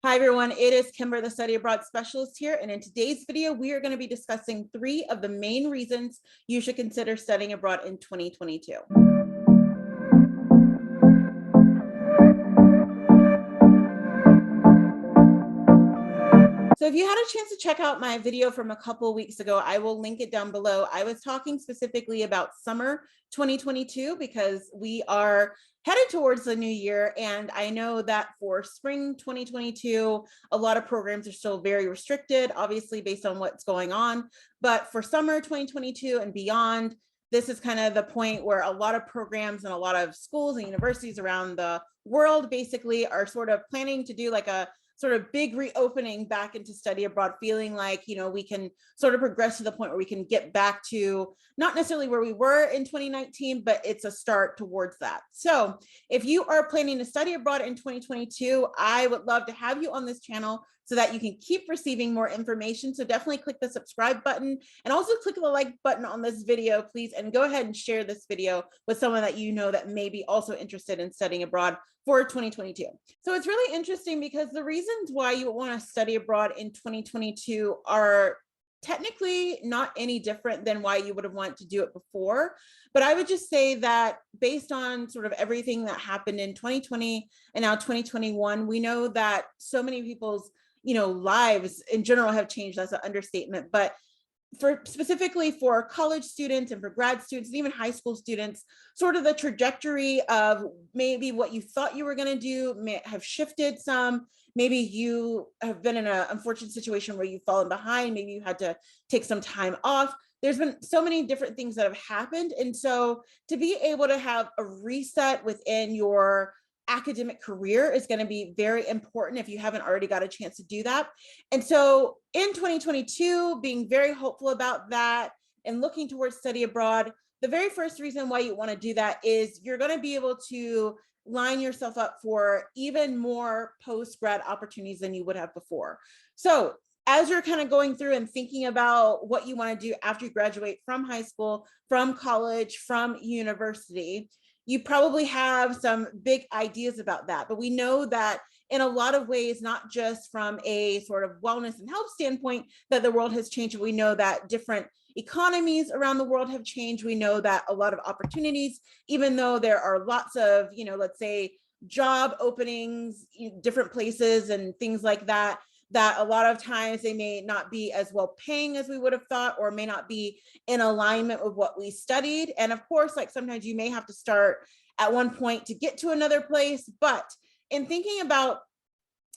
Hi everyone, it is Kimber, the Study Abroad Specialist here, and in today's video, we are going to be discussing 3 of the main reasons you should consider studying abroad in 2022. So if you had a chance to check out my video from a couple of weeks ago, I will link it down below. I was talking specifically about summer 2022 because we are headed towards the new year. And I know that for spring 2022, a lot of programs are still very restricted, obviously based on what's going on. But for summer 2022 and beyond, this is kind of the point where a lot of programs and a lot of schools and universities around the world basically are sort of planning to do like a sort of big reopening back into study abroad, feeling like, we can sort of progress to the point where we can get back to not necessarily where we were in 2019, but it's a start towards that. So if you are planning to study abroad in 2022, I would love to have you on this channel so that you can keep receiving more information. So definitely click the subscribe button and also click the like button on this video, please. And go ahead and share this video with someone that you know that may be also interested in studying abroad for 2022. So it's really interesting because the reasons why you want to study abroad in 2022 are technically not any different than why you would have wanted to do it before. But I would just say that based on sort of everything that happened in 2020 and now 2021, we know that so many people's lives in general have changed. That's an understatement, but specifically for college students and for grad students and even high school students, sort of the trajectory of maybe what you thought you were going to do may have shifted some. Maybe you have been in an unfortunate situation where you've fallen behind. Maybe you had to take some time off. There's been so many different things that have happened. And so to be able to have a reset within your academic career is going to be very important if you haven't already got a chance to do that. And so in 2022, being very hopeful about that and looking towards study abroad, the very first reason why you want to do that is you're going to be able to line yourself up for even more post-grad opportunities than you would have before. So as you're kind of going through and thinking about what you want to do after you graduate from high school, from college, from university, you probably have some big ideas about that. But we know that in a lot of ways, not just from a sort of wellness and health standpoint, that the world has changed. We know that different economies around the world have changed. We know that a lot of opportunities, even though there are lots of, let's say job openings, different places and things like that, that a lot of times they may not be as well paying as we would have thought, or may not be in alignment with what we studied. And of course, like sometimes you may have to start at one point to get to another place. But in thinking about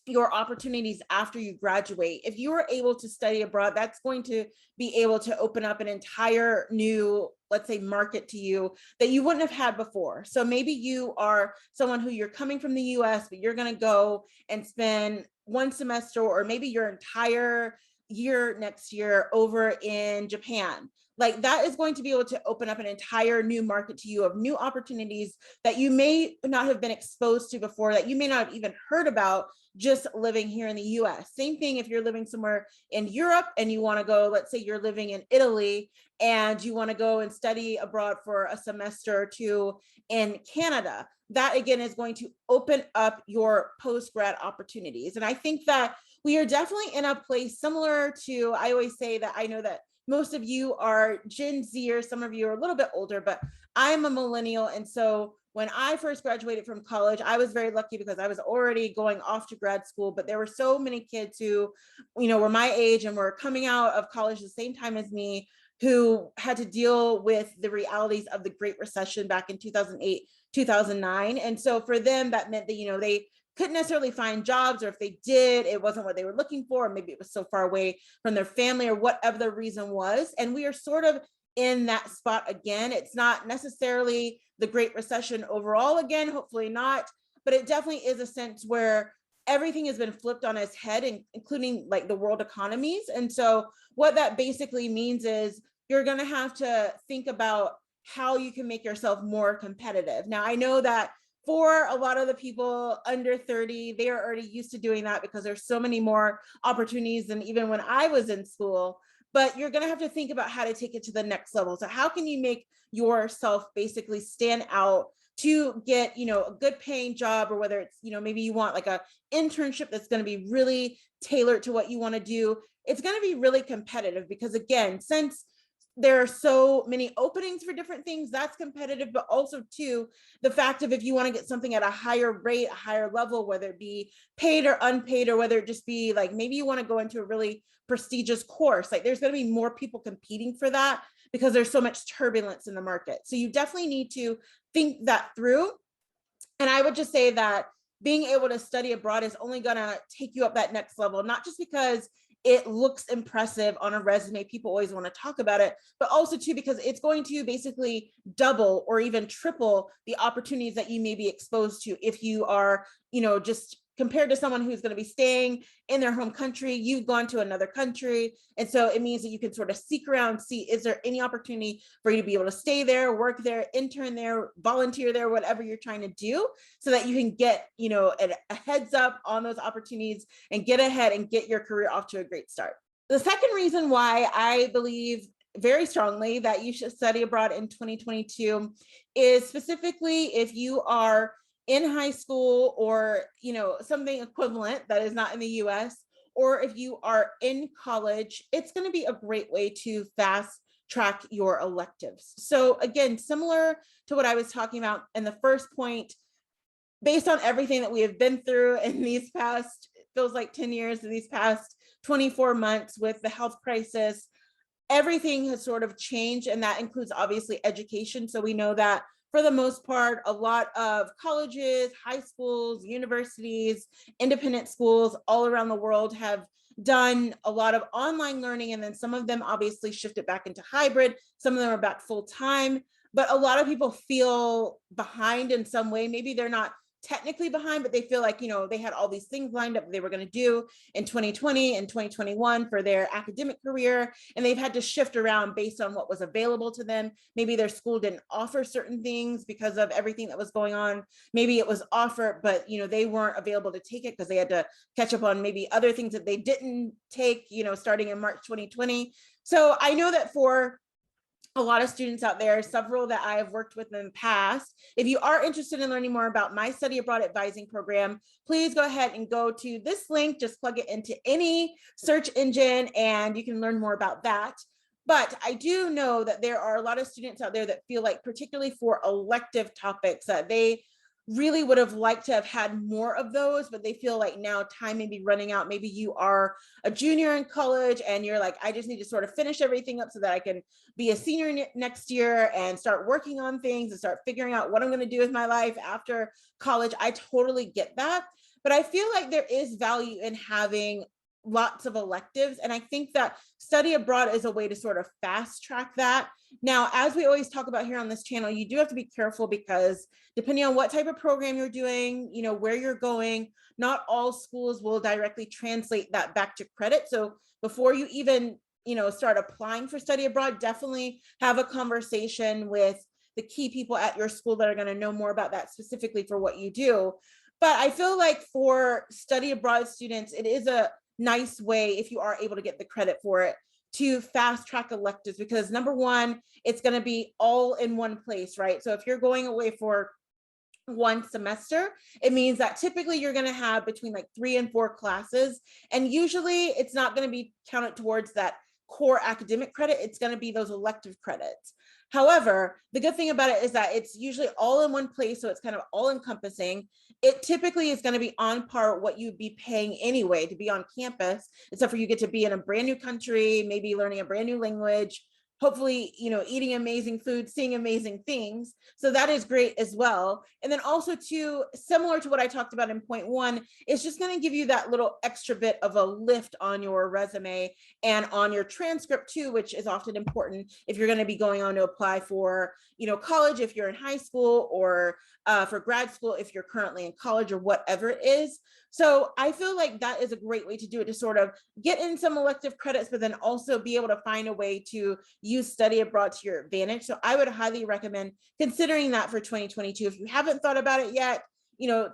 your opportunities after you graduate, if you are able to study abroad, that's going to be able to open up an entire new, let's say, market to you that you wouldn't have had before. So maybe you are someone who you're coming from the US, but you're going to go and spend one semester or maybe your entire year next year over in Japan. Like that is going to be able to open up an entire new market to you of new opportunities that you may not have been exposed to before, that you may not have even heard about just living here in the US. Same thing if you're living somewhere in Europe and you want to go, let's say you're living in Italy and you want to go and study abroad for a semester or two in Canada. That again is going to open up your post-grad opportunities. And I think that we are definitely in a place similar to, I always say that I know that most of you are Gen Z, or some of you are a little bit older, but I'm a millennial. And so when I first graduated from college, I was very lucky because I was already going off to grad school, but there were so many kids who, were my age and were coming out of college the same time as me, who had to deal with the realities of the Great Recession back in 2008, 2009. And so for them, that meant that, they couldn't necessarily find jobs, or if they did, it wasn't what they were looking for. Or maybe it was so far away from their family or whatever the reason was. And we are sort of in that spot again. It's not necessarily the Great Recession overall again, hopefully not, but it definitely is a sense where everything has been flipped on its head, including like the world economies. And so what that basically means is you're going to have to think about how you can make yourself more competitive. Now, I know that for a lot of the people under 30, they are already used to doing that because there's so many more opportunities than even when I was in school. But you're going to have to think about how to take it to the next level. So how can you make yourself basically stand out to get, a good paying job, or whether it's, maybe you want like a internship that's going to be really tailored to what you want to do, it's going to be really competitive because, again, since there are so many openings for different things, that's competitive, but also too, the fact of if you want to get something at a higher rate, a higher level, whether it be paid or unpaid, or whether it just be like, maybe you want to go into a really prestigious course, like there's going to be more people competing for that because there's so much turbulence in the market. So you definitely need to think that through. And I would just say that being able to study abroad is only going to take you up that next level, not just because it looks impressive on a resume, people always want to talk about it, but also too, because it's going to basically double or even triple the opportunities that you may be exposed to if you are, just compared to someone who's going to be staying in their home country, you've gone to another country. And so it means that you can sort of seek around, see, is there any opportunity for you to be able to stay there, work there, intern there, volunteer there, whatever you're trying to do, so that you can get, a heads up on those opportunities and get ahead and get your career off to a great start. The second reason why I believe very strongly that you should study abroad in 2022 is specifically if you are in high school or, something equivalent that is not in the US, or if you are in college, it's going to be a great way to fast track your electives. So again, similar to what I was talking about in the first point, based on everything that we have been through in these past, it feels like 10 years, in these past 24 months with the health crisis, everything has sort of changed, and that includes obviously education. So we know that for the most part, a lot of colleges, high schools, universities, independent schools all around the world have done a lot of online learning, and then some of them obviously shifted back into hybrid. Some of them are back full time, but a lot of people feel behind in some way. Maybe they're not technically behind, but they feel like, they had all these things lined up they were going to do in 2020 and 2021 for their academic career, and they've had to shift around based on what was available to them. Maybe their school didn't offer certain things because of everything that was going on. Maybe it was offered, but they weren't available to take it because they had to catch up on maybe other things that they didn't take, starting in March 2020. So I know that for a lot of students out there, several that I have worked with in the past, if you are interested in learning more about my study abroad advising program, please go ahead and go to this link, just plug it into any search engine and you can learn more about that. But I do know that there are a lot of students out there that feel like, particularly for elective topics, that they really would have liked to have had more of those, but they feel like now time may be running out. Maybe you are a junior in college and you're like, I just need to sort of finish everything up so that I can be a senior next year and start working on things and start figuring out what I'm going to do with my life after college. I totally get that, but I feel like there is value in having lots of electives. And I think that study abroad is a way to sort of fast track that. Now, as we always talk about here on this channel, you do have to be careful because depending on what type of program you're doing, where you're going, not all schools will directly translate that back to credit. So before you even, start applying for study abroad, definitely have a conversation with the key people at your school that are going to know more about that specifically for what you do. But I feel like for study abroad students, it is a nice way, if you are able to get the credit for it, to fast track electives, because number one, it's going to be all in one place, right? So if you're going away for one semester, it means that typically you're going to have between like 3 and 4 classes, and usually it's not going to be counted towards that core academic credit. It's going to be those elective credits. However, the good thing about it is that it's usually all in one place, so it's kind of all encompassing. It typically is going to be on par what you'd be paying anyway to be on campus, except for you get to be in a brand new country, maybe learning a brand new language, hopefully, eating amazing food, seeing amazing things. So that is great as well. And then also too, similar to what I talked about in point 1, it's just going to give you that little extra bit of a lift on your resume and on your transcript too, which is often important if you're going to be going on to apply for, college, if you're in high school, or for grad school, if you're currently in college, or whatever it is. So I feel like that is a great way to do it, to sort of get in some elective credits, but then also be able to find a way to use study abroad to your advantage. So I would highly recommend considering that for 2022. If you haven't thought about it yet,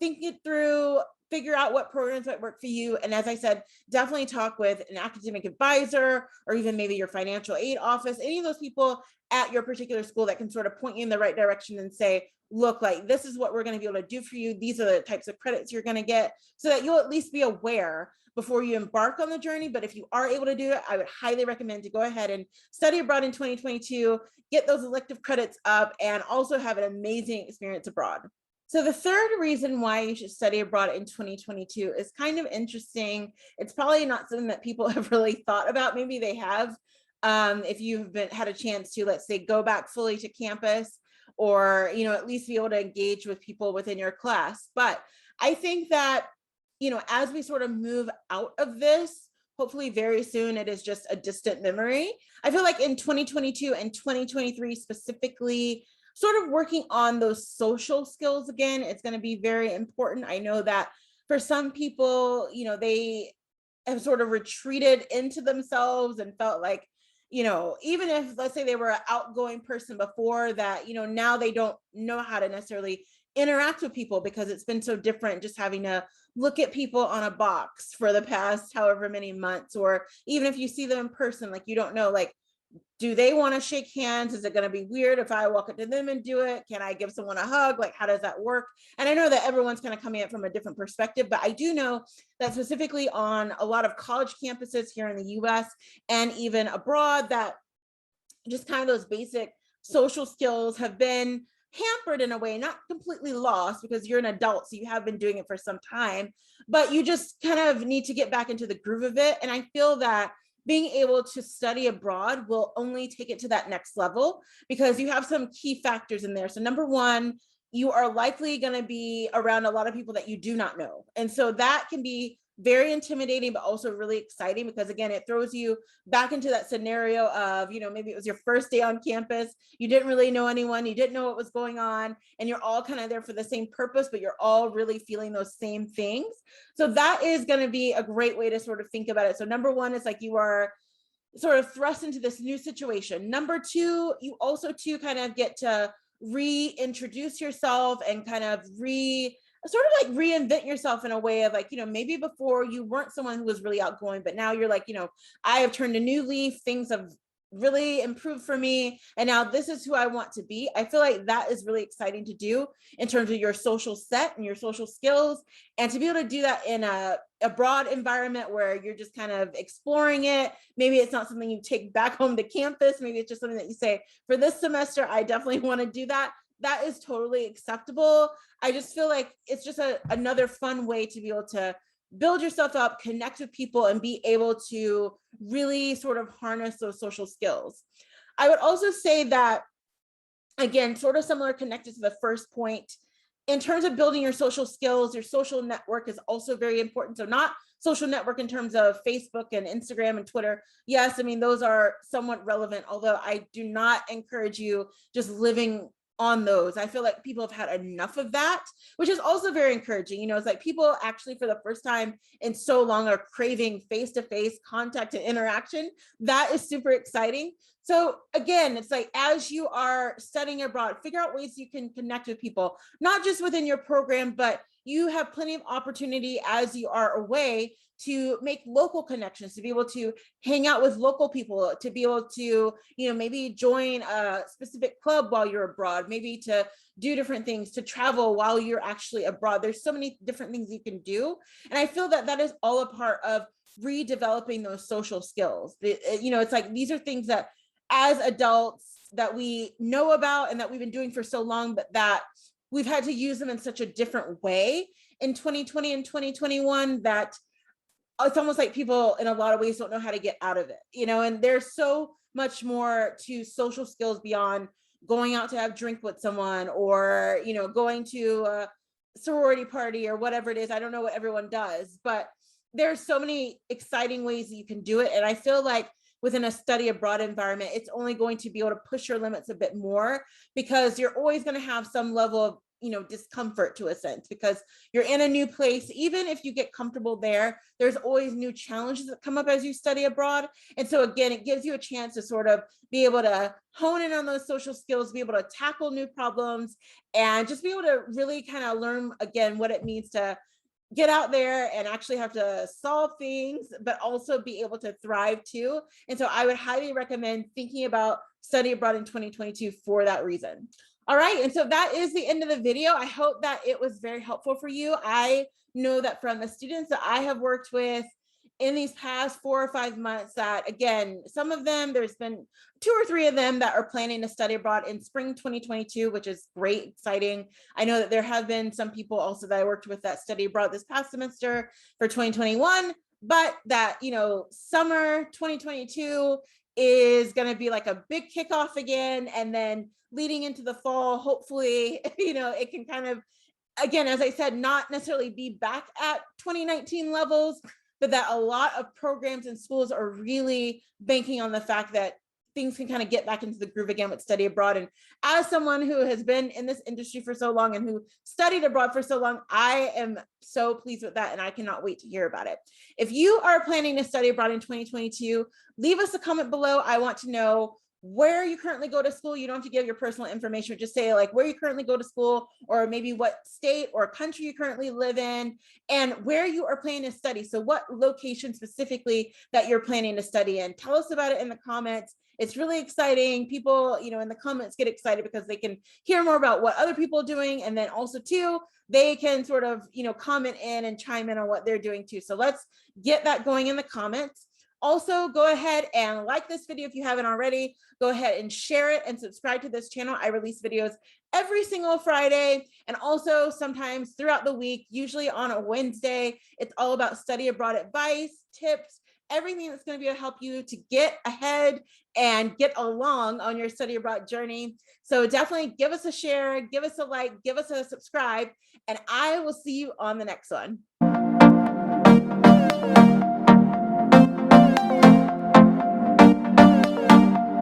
think it through, figure out what programs might work for you. And as I said, definitely talk with an academic advisor, or even maybe your financial aid office, any of those people at your particular school that can sort of point you in the right direction and say, look like. This is what we're going to be able to do for you. These are the types of credits you're going to get, so that you'll at least be aware before you embark on the journey. But if you are able to do it, I would highly recommend to go ahead and study abroad in 2022, get those elective credits up, and also have an amazing experience abroad. So the third reason why you should study abroad in 2022 is kind of interesting. It's probably not something that people have really thought about. Maybe they have. If you've had a chance to, let's say, go back fully to campus, or, at least be able to engage with people within your class. But I think that, as we sort of move out of this, hopefully very soon, it is just a distant memory. I feel like in 2022 and 2023 specifically, sort of working on those social skills again, it's going to be very important. I know that for some people, they have sort of retreated into themselves and felt like, even if, let's say, they were an outgoing person before, that, now they don't know how to necessarily interact with people because it's been so different just having to look at people on a box for the past however many months. Or even if you see them in person, like, you don't know, like, do they want to shake hands? Is it going to be weird if I walk up to them and do it? Can I give someone a hug? Like, how does that work? And I know that everyone's kind of coming at it from a different perspective, but I do know that specifically on a lot of college campuses here in the US and even abroad, that just kind of those basic social skills have been hampered in a way, not completely lost, because you're an adult, so you have been doing it for some time, but you just kind of need to get back into the groove of it. And I feel that being able to study abroad will only take it to that next level, because you have some key factors in there. So number one, you are likely going to be around a lot of people that you do not know. And so that can be very intimidating, but also really exciting, because again, it throws you back into that scenario of, maybe it was your first day on campus, you didn't really know anyone, you didn't know what was going on, and you're all kind of there for the same purpose, but you're all really feeling those same things. So that is going to be a great way to sort of think about it. So number one is like, you are sort of thrust into this new situation. Number two, you also too kind of get to reintroduce yourself and kind of sort of like reinvent yourself in a way of like, maybe before you weren't someone who was really outgoing, but now you're like, I have turned a new leaf, things have really improved for me, and now this is who I want to be. I feel like that is really exciting to do in terms of your social set and your social skills, and to be able to do that in a broad environment where you're just kind of exploring it. Maybe it's not something you take back home to campus, maybe it's just something that you say, for this semester I definitely want to do that. That is totally acceptable. I just feel like it's just another fun way to be able to build yourself up, connect with people, and be able to really sort of harness those social skills. I would also say that, again, sort of similar, connected to the first point, in terms of building your social skills, your social network is also very important. So not social network in terms of Facebook and Instagram and Twitter. Yes, I mean, those are somewhat relevant, although I do not encourage you just living on those. I feel like people have had enough of that, which is also very encouraging. It's like people actually for the first time in so long are craving face-to-face contact and interaction. That is super exciting. So again, it's like, as you are studying abroad, figure out ways you can connect with people, not just within your program, but you have plenty of opportunity as you are away to make local connections, to be able to hang out with local people, to be able to, maybe join a specific club while you're abroad, maybe to do different things, to travel while you're actually abroad. There's so many different things you can do. And I feel that that is all a part of redeveloping those social skills. It's like, these are things that as adults that we know about and that we've been doing for so long, but that we've had to use them in such a different way in 2020 and 2021 that it's almost like people in a lot of ways don't know how to get out of it, and there's so much more to social skills beyond going out to have drink with someone, or, going to a sorority party or whatever it is. I don't know what everyone does, but there's so many exciting ways that you can do it. And I feel like within a study abroad environment, it's only going to be able to push your limits a bit more, because you're always going to have some level of discomfort to a sense, because you're in a new place. Even if you get comfortable there's always new challenges that come up as you study abroad. And so again, it gives you a chance to sort of be able to hone in on those social skills, be able to tackle new problems, and just be able to really kind of learn again what it means to get out there and actually have to solve things, but also be able to thrive too. And so I would highly recommend thinking about study abroad in 2022 for that reason. All right, and so that is the end of the video. I hope that it was very helpful for you. I know that from the students that I have worked with in these past 4 or 5 months, that again, some of them, there's been 2 or 3 of them that are planning to study abroad in spring 2022, which is great, exciting. I know that there have been some people also that I worked with that study abroad this past semester for 2021, but that, summer 2022 is going to be like a big kickoff again. And then leading into the fall, hopefully, it can kind of, again, as I said, not necessarily be back at 2019 levels, but that a lot of programs and schools are really banking on the fact that things can kind of get back into the groove again with study abroad. And as someone who has been in this industry for so long and who studied abroad for so long, I am so pleased with that, and I cannot wait to hear about it. If you are planning to study abroad in 2022, leave us a comment below. I want to know where you currently go to school. You don't have to give your personal information, just say like where you currently go to school, or maybe what state or country you currently live in, and where you are planning to study. So what location specifically that you're planning to study in. Tell us about it in the comments. It's really exciting. People, in the comments get excited because they can hear more about what other people are doing. And then also too, they can sort of, comment in and chime in on what they're doing too. So let's get that going in the comments. Also, go ahead and like this video if you haven't already. Go ahead and share it and subscribe to this channel. I release videos every single Friday, and also sometimes throughout the week, usually on a Wednesday. It's all about study abroad advice, tips, everything that's going to be able to help you to get ahead and get along on your study abroad journey. So definitely give us a share, give us a like, give us a subscribe, and I will see you on the next one.